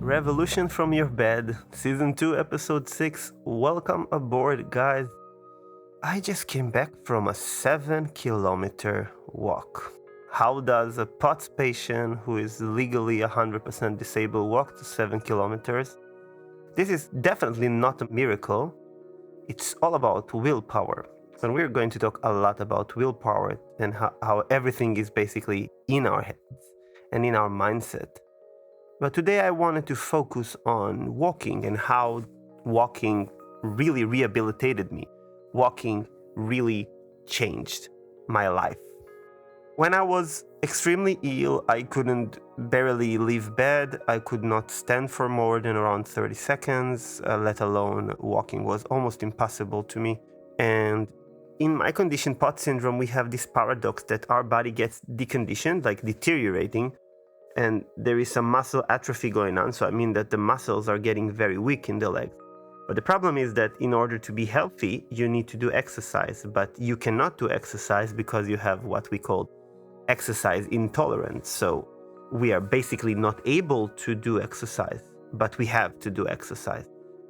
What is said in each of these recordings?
Revolution from Your Bed, Season 2, Episode 6. Welcome aboard, guys. I just came back from a 7-kilometer walk. How does a POTS patient who is legally 100% disabled walk to 7 kilometers? This is definitely not a miracle. It's all about willpower. So we're going to talk a lot about willpower and how everything is basically in our heads and in our mindset. But today I wanted to focus on walking and how walking really rehabilitated me. Walking really changed my life. When I was extremely ill, I couldn't barely leave bed. I could not stand for more than around 30 seconds, let alone walking was almost impossible to me. And in my condition, POTS syndrome, we have this paradox that our body gets deconditioned, like deteriorating, and there is some muscle atrophy going on. So I mean that the muscles are getting very weak in the legs. But the problem is that in order to be healthy, you need to do exercise, but you cannot do exercise because you have what we call exercise intolerance. So we are basically not able to do exercise, but we have to do exercise.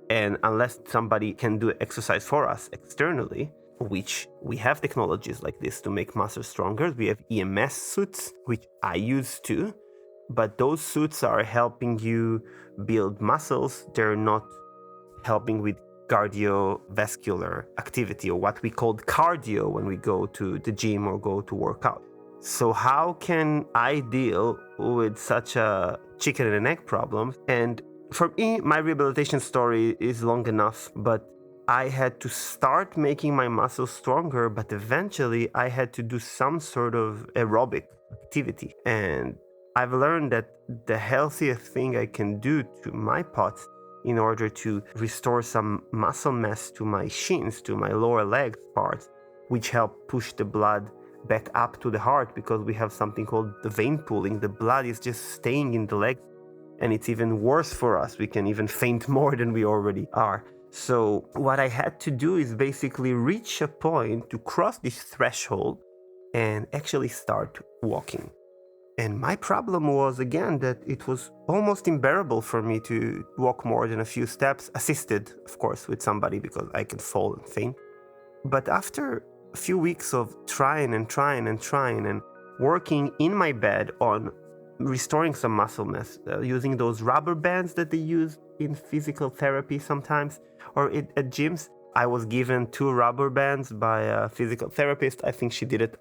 And unless somebody can do exercise for us externally, which we have technologies like this to make muscles stronger. We have EMS suits, which I use too. But those suits are helping you build muscles. They're not helping with cardiovascular activity, or what we call cardio when we go to the gym or go to work out. So how can I deal with such a chicken and egg problem? And for me, my rehabilitation story is long enough, but I had to start making my muscles stronger, but eventually I had to do some sort of aerobic activity. And I've learned that the healthiest thing I can do to my POTS in order to restore some muscle mass to my shins, to my lower leg parts, which help push the blood back up to the heart, because we have something called the vein pooling. The blood is just staying in the legs, and it's even worse for us. We can even faint more than we already are. So what I had to do is basically reach a point to cross this threshold and actually start walking. And my problem was, again, that it was almost unbearable for me to walk more than a few steps, assisted, of course, with somebody, because I could fall and faint. But after a few weeks of trying and working in my bed on restoring some muscle mass, using those rubber bands that they use in physical therapy sometimes, or at gyms. I was given 2 rubber bands by a physical therapist. I think she did it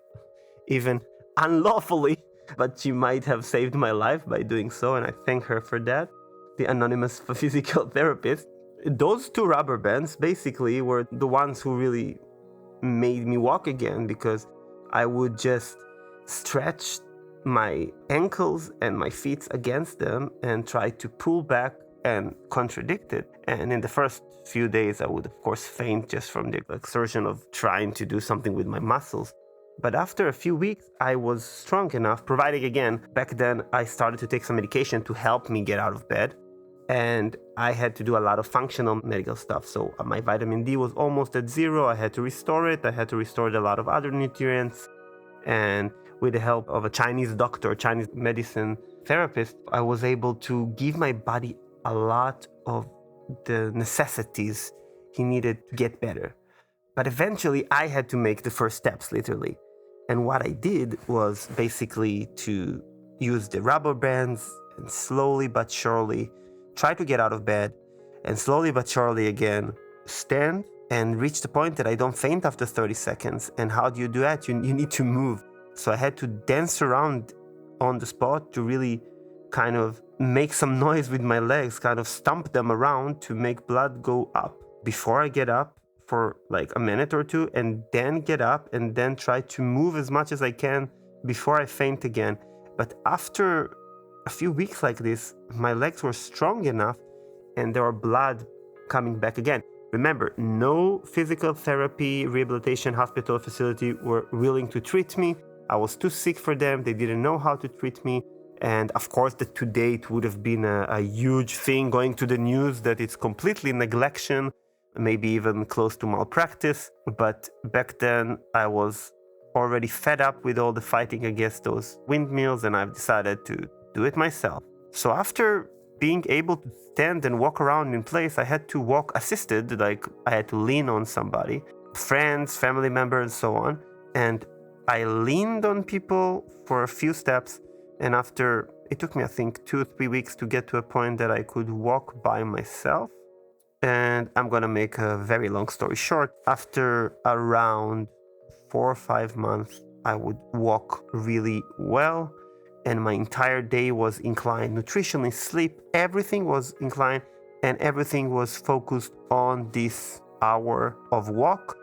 even unlawfully, but she might have saved my life by doing so, and I thank her for that. The anonymous physical therapist. Those 2 rubber bands basically were the ones who really made me walk again, because I would just stretch my ankles and my feet against them and try to pull back and contradict it. And in the first few days, I would, of course, faint just from the exertion of trying to do something with my muscles. But after a few weeks, I was strong enough, providing, again, back then I started to take some medication to help me get out of bed. And I had to do a lot of functional medical stuff. So my vitamin D was almost at 0. I had to restore it. I had to restore a lot of other nutrients. And with the help of a Chinese doctor, Chinese medicine therapist, I was able to give my body a lot of the necessities he needed to get better. But eventually I had to make the first steps, literally. And what I did was basically to use the rubber bands and slowly but surely try to get out of bed, and slowly but surely again stand and reach the point that I don't faint after 30 seconds. And how do you do that? You need to move. So I had to dance around on the spot to really kind of make some noise with my legs, kind of stomp them around to make blood go up before I get up for like a minute or 2, and then get up and then try to move as much as I can before I faint again. But after a few weeks like this, my legs were strong enough and there were blood coming back again. Remember, no physical therapy, rehabilitation, hospital facility were willing to treat me. I was too sick for them. They didn't know how to treat me. And of course, that today it would have been a huge thing going to the news that it's completely neglection, maybe even close to malpractice. But back then I was already fed up with all the fighting against those windmills, and I've decided to do it myself. So after being able to stand and walk around in place, I had to walk assisted, like I had to lean on somebody, friends, family members, and so on. And I leaned on people for a few steps, and after, it took me, I think, 2 or 3 weeks to get to a point that I could walk by myself. And I'm gonna make a very long story short. After around 4 or 5 months, I would walk really well, and my entire day was inclined. Nutritionally, sleep, everything was inclined, and everything was focused on this hour of walk.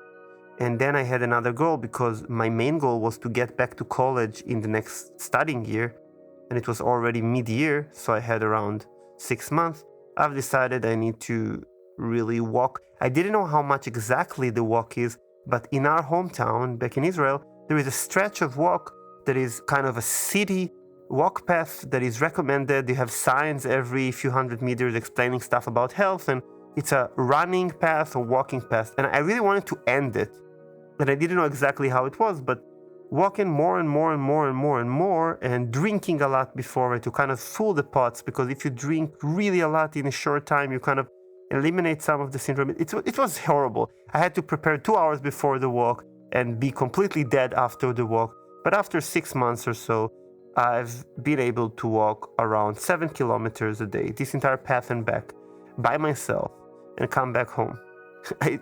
And then I had another goal, because my main goal was to get back to college in the next studying year, and it was already mid-year, so I had around 6 months. I've decided I need to really walk. I didn't know how much exactly the walk is, but in our hometown back in Israel, there is a stretch of walk that is kind of a city walk path that is recommended. You have signs every few hundred meters explaining stuff about health, and it's a running path or walking path. And I really wanted to end it, and I didn't know exactly how it was, but walking more and more and more and more and more, and drinking a lot before it to kind of fool the pots, because if you drink really a lot in a short time, you kind of eliminate some of the syndrome. It was horrible. I had to prepare 2 hours before the walk and be completely dead after the walk. But after 6 months or so, I've been able to walk around 7 kilometers a day, this entire path and back, by myself, and come back home.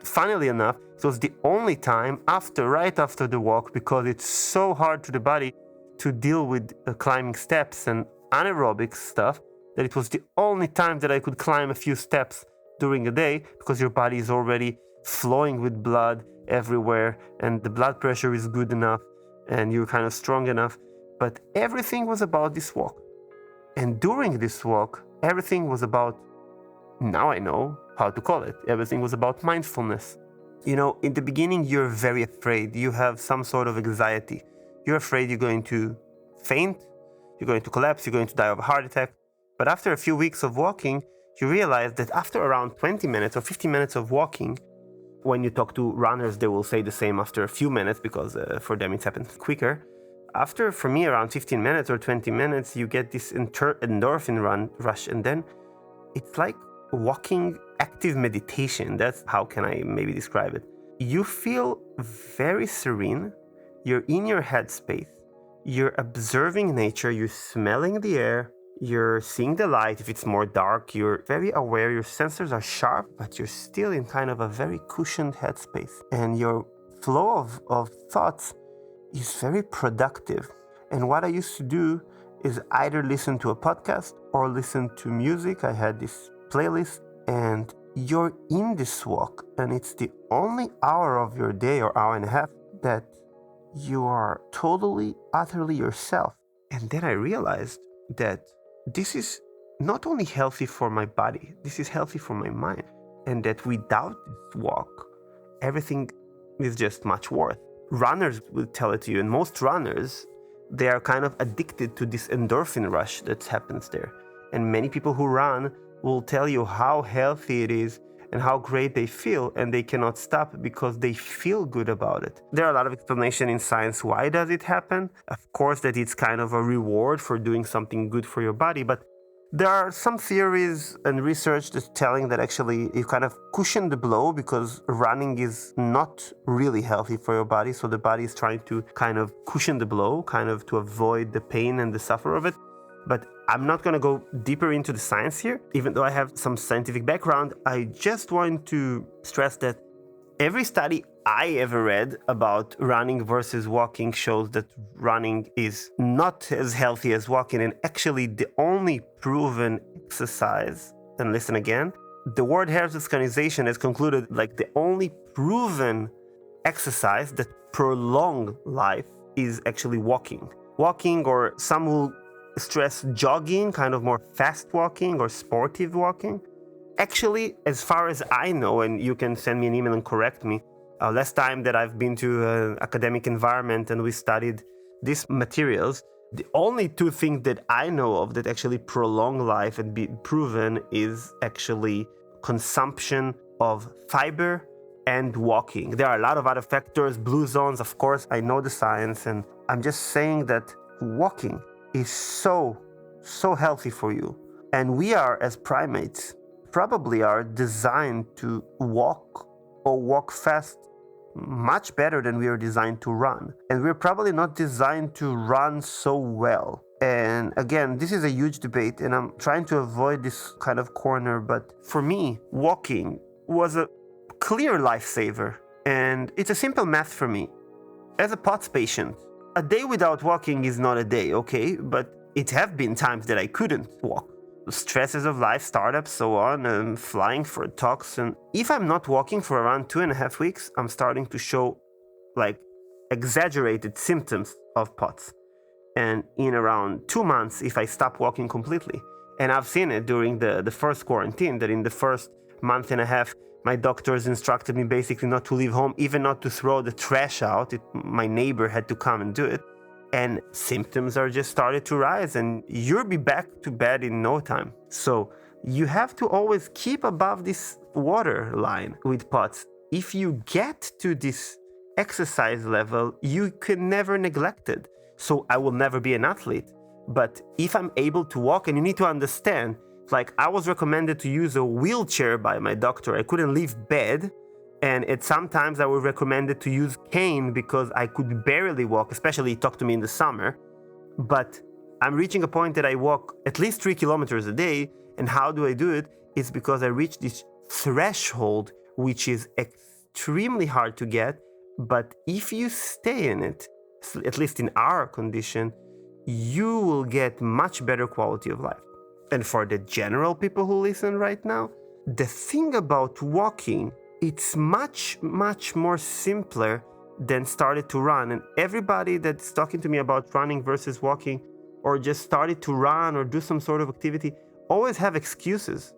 Funnily enough, it was the only time right after the walk, because it's so hard to the body to deal with climbing steps and anaerobic stuff, that it was the only time that I could climb a few steps during a day, because your body is already flowing with blood everywhere, and the blood pressure is good enough, and you're kind of strong enough. But everything was about this walk. And during this walk, everything was about, now I know how to call it, everything was about mindfulness. You know, in the beginning, you're very afraid. You have some sort of anxiety. You're afraid you're going to faint, you're going to collapse, you're going to die of a heart attack. But after a few weeks of walking, you realize that after around 20 minutes or 15 minutes of walking, when you talk to runners, they will say the same after a few minutes, because for them it happens quicker. After, for me, around 15 minutes or 20 minutes, you get this endorphin rush, and then it's like walking active meditation. That's how can I maybe describe it. You feel very serene, you're in your headspace, you're observing nature, you're smelling the air, you're seeing the light. If it's more dark, you're very aware, your sensors are sharp, but you're still in kind of a very cushioned headspace. And your flow of thoughts is very productive. And what I used to do is either listen to a podcast or listen to music. I had this playlist, and you're in this walk, and it's the only hour of your day or hour and a half that you are totally, utterly yourself. And then I realized that this is not only healthy for my body, this is healthy for my mind. And that without this walk, everything is just much worse. Runners will tell it to you, and most runners, they are kind of addicted to this endorphin rush that happens there. And many people who run will tell you how healthy it is and how great they feel, and they cannot stop because they feel good about it. There are a lot of explanation in science why does it happen. Of course that it's kind of a reward for doing something good for your body, but there are some theories and research that's telling that actually you kind of cushion the blow, because running is not really healthy for your body, so the body is trying to kind of cushion the blow, kind of to avoid the pain and the suffer of it. But I'm not going to go deeper into the science here, even though I have some scientific background. I just want to stress that every study I ever read about running versus walking shows that running is not as healthy as walking. And actually the only proven exercise, and listen again, the World Health Organization has concluded like the only proven exercise that prolong life is actually walking. Walking, or some will stress jogging, kind of more fast walking or sportive walking. Actually, as far as I know, and you can send me an email and correct me, last time that I've been to an academic environment and we studied these materials, the only two things that I know of that actually prolong life and be proven is actually consumption of fiber and walking. There are a lot of other factors, blue zones, of course, I know the science, and I'm just saying that walking is so healthy for you. And we are, as primates, probably are designed to walk or walk fast much better than we are designed to run. And we're probably not designed to run so well. And again, this is a huge debate, and I'm trying to avoid this kind of corner. But for me, walking was a clear lifesaver. And it's a simple math for me. As a POTS patient, a day without walking is not a day, okay? But it have been times that I couldn't walk. The stresses of life, startups, so on, and flying for talks. And if I'm not walking for around 2.5 weeks, I'm starting to show like exaggerated symptoms of POTS. And in around 2 months, if I stop walking completely, and I've seen it during the first quarantine, that in the first month and a half, my doctors instructed me basically not to leave home, even not to throw the trash out. My neighbor had to come and do it. And symptoms are just started to rise, and you'll be back to bed in no time. So you have to always keep above this water line with POTS. If you get to this exercise level, you can never neglect it. So I will never be an athlete. But if I'm able to walk, and you need to understand, like I was recommended to use a wheelchair by my doctor. I couldn't leave bed. And sometimes I was recommended to use cane because I could barely walk, especially talk to me in the summer. But I'm reaching a point that I walk at least 3 kilometers a day. And how do I do it? It's because I reach this threshold, which is extremely hard to get. But if you stay in it, at least in our condition, you will get much better quality of life. And for the general people who listen right now, the thing about walking, it's much, much more simpler than started to run. And everybody that's talking to me about running versus walking, or just started to run or do some sort of activity, always have excuses.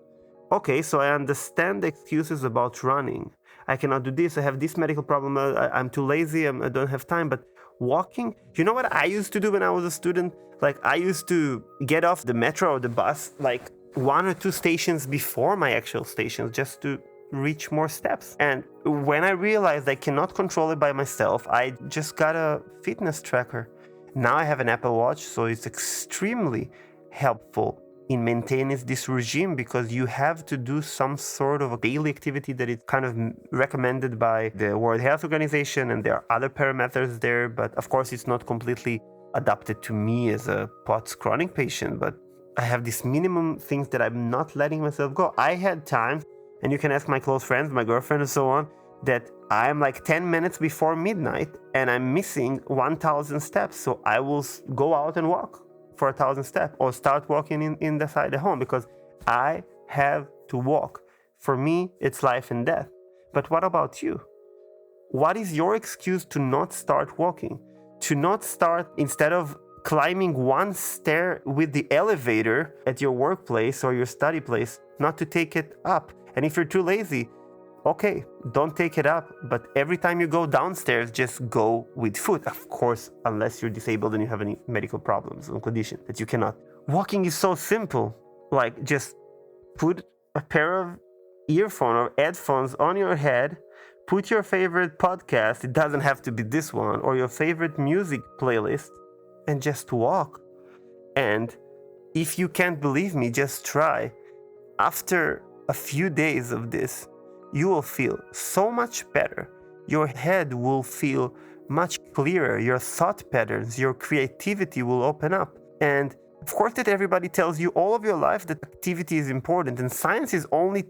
Okay, so I understand the excuses about running. I cannot do this, I have this medical problem, I'm too lazy, I don't have time. But walking, you know what I used to do when I was a student? Like I used to get off the metro or the bus like 1 or 2 stations before my actual stations, just to reach more steps. And when I realized I cannot control it by myself, I just got a fitness tracker. Now I have an Apple Watch, so it's extremely helpful in maintaining this regime, because you have to do some sort of a daily activity that is kind of recommended by the World Health Organization, and there are other parameters there, but of course it's not completely adapted to me as a POTS chronic patient. But I have these minimum things that I'm not letting myself go. I had times, and you can ask my close friends, my girlfriend and so on, that I'm like 10 minutes before midnight and I'm missing 1,000 steps. So I will go out and walk for 1,000 steps, or start walking in the side of home, because I have to walk. For me, it's life and death. But what about you? What is your excuse to not start walking? To not start, instead of climbing one stair with the elevator at your workplace or your study place, not to take it up? And if you're too lazy, okay, don't take it up. But every time you go downstairs, just go with foot. Of course, unless you're disabled and you have any medical problems or condition that you cannot. Walking is so simple. Like just put a pair of earphones or headphones on your head, put your favorite podcast, it doesn't have to be this one, or your favorite music playlist, and just walk. And if you can't believe me, just try. After a few days of this, you will feel so much better. Your head will feel much clearer. Your thought patterns, your creativity will open up. And of course that everybody tells you all of your life that activity is important, and science is only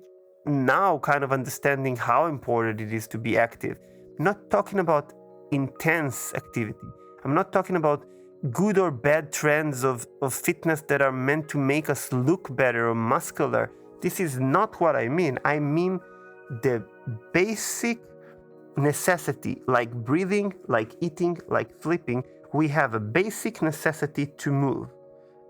now kind of understanding how important it is to be active. I'm not talking about intense activity. I'm not talking about good or bad trends of fitness that are meant to make us look better or muscular. This is not what I mean. I mean the basic necessity, like breathing, like eating, like sleeping. We have a basic necessity to move.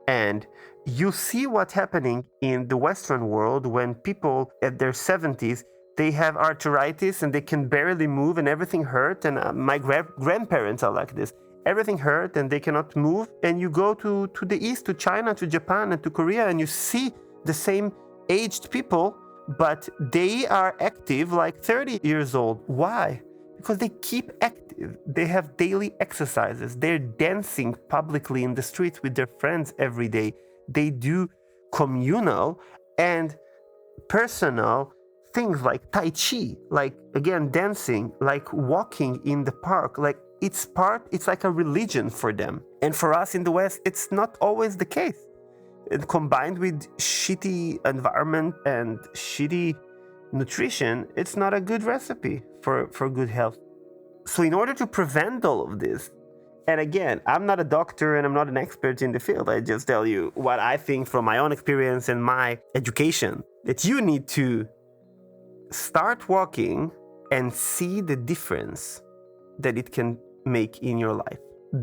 And you see what's happening in the Western world when people at their 70s, they have arthritis and they can barely move and everything hurts. And my grandparents are like this. Everything hurt and they cannot move. And you go to the East, to China, to Japan, and to Korea, and you see the same aged people, but they are active like 30 years old. Why? Because they keep active. They have daily exercises. They're dancing publicly in the streets with their friends every day. They do communal and personal things like Tai Chi, like again dancing, like walking in the park, like it's like a religion for them. And for us in the West, it's not always the case. And combined with shitty environment and shitty nutrition, it's not a good recipe for good health. So in order to prevent all of this, and again, I'm not a doctor and I'm not an expert in the field, I just tell you what I think from my own experience and my education, that you need to start walking and see the difference that it can make in your life.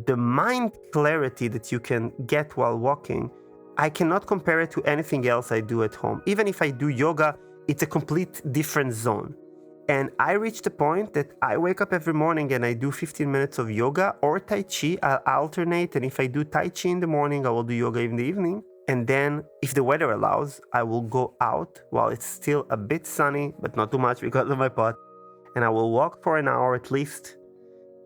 The mind clarity that you can get while walking, I cannot compare it to anything else I do at home. Even if I do yoga, it's a complete different zone. And I reached the point that I wake up every morning and I do 15 minutes of yoga or Tai Chi. I'll alternate, and if I do Tai Chi in the morning, I will do yoga in the evening. And then, if the weather allows, I will go out while it's still a bit sunny, but not too much because of my pot. And I will walk for an hour at least.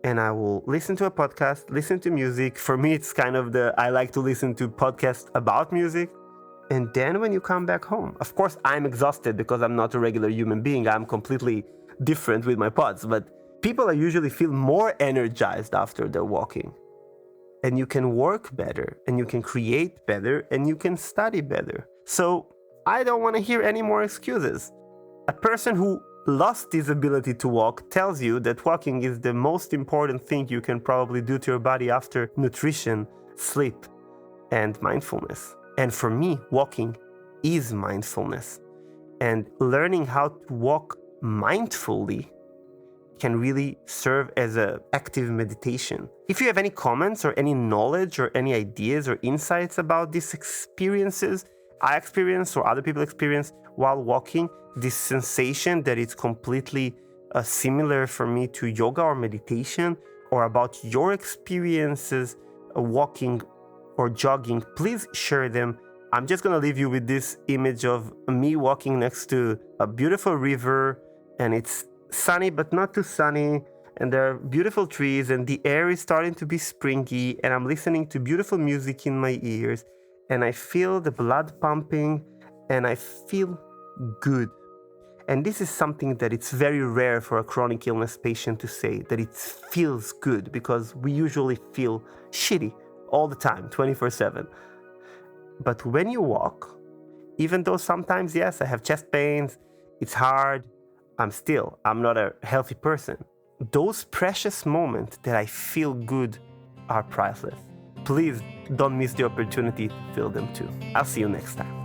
And I will listen to a podcast, listen to music. For me, it's kind of I like to listen to podcasts about music. And then when you come back home, of course, I'm exhausted because I'm not a regular human being. I'm completely different with my pods. But people usually feel more energized after they're walking. And you can work better, and you can create better, and you can study better. So I don't want to hear any more excuses. A person who lost his ability to walk tells you that walking is the most important thing you can probably do to your body after nutrition, sleep, and mindfulness. And for me, walking is mindfulness. And learning how to walk mindfully can really serve as an active meditation. If you have any comments or any knowledge or any ideas or insights about these experiences I experience or other people experience while walking, this sensation that it's completely similar for me to yoga or meditation, or about your experiences walking or jogging, please share them. I'm just gonna leave you with this image of me walking next to a beautiful river, and it's sunny but not too sunny, and there are beautiful trees, and the air is starting to be springy, and I'm listening to beautiful music in my ears, and I feel the blood pumping, and I feel good. And this is something that it's very rare for a chronic illness patient to say, that it feels good, because we usually feel shitty all the time, 24/7. But when you walk, even though sometimes, yes, I have chest pains, it's hard, I'm not a healthy person. Those precious moments that I feel good are priceless. Please don't miss the opportunity to feel them too. I'll see you next time.